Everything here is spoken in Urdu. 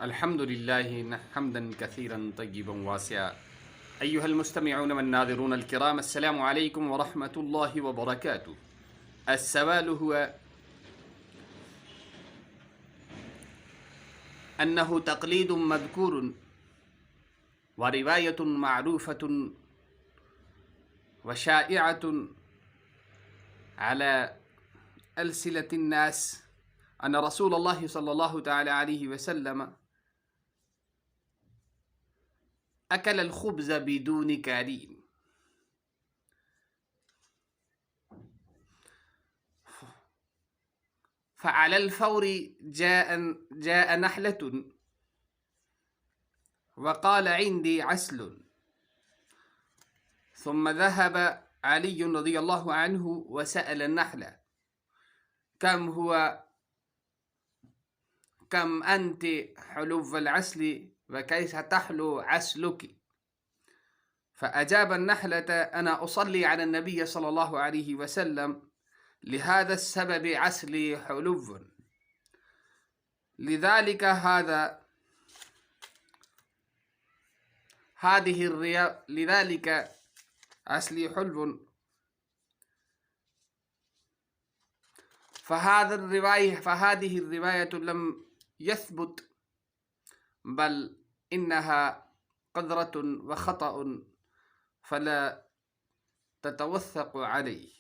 الحمد لله حمدا كثيرا طيبا واسعا. أيها المستمعون والناظرون الكرام، السلام عليكم ورحمة الله وبركاته. السؤال هو أنه تقليد مذكور ورواية معروفة وشائعة على ألسنة الناس أن رسول الله صلى الله تعالى عليه وسلم أكل الخبز بدون كارين، فعلى الفور جاء نحلة وقال عندي عسل، ثم ذهب علي رضي الله عنه وسأل النحلة كم أنت حلو العسل وكيف تحلو عسلك؟ فأجاب النحلة أنا أصلي على النبي صلى الله عليه وسلم، لهذا السبب عسلي حلو، لذلك عسلي حلو. فهذه الرواية لم يثبت، بل إنها قذرة وخطأ، فلا تتوثق عليه.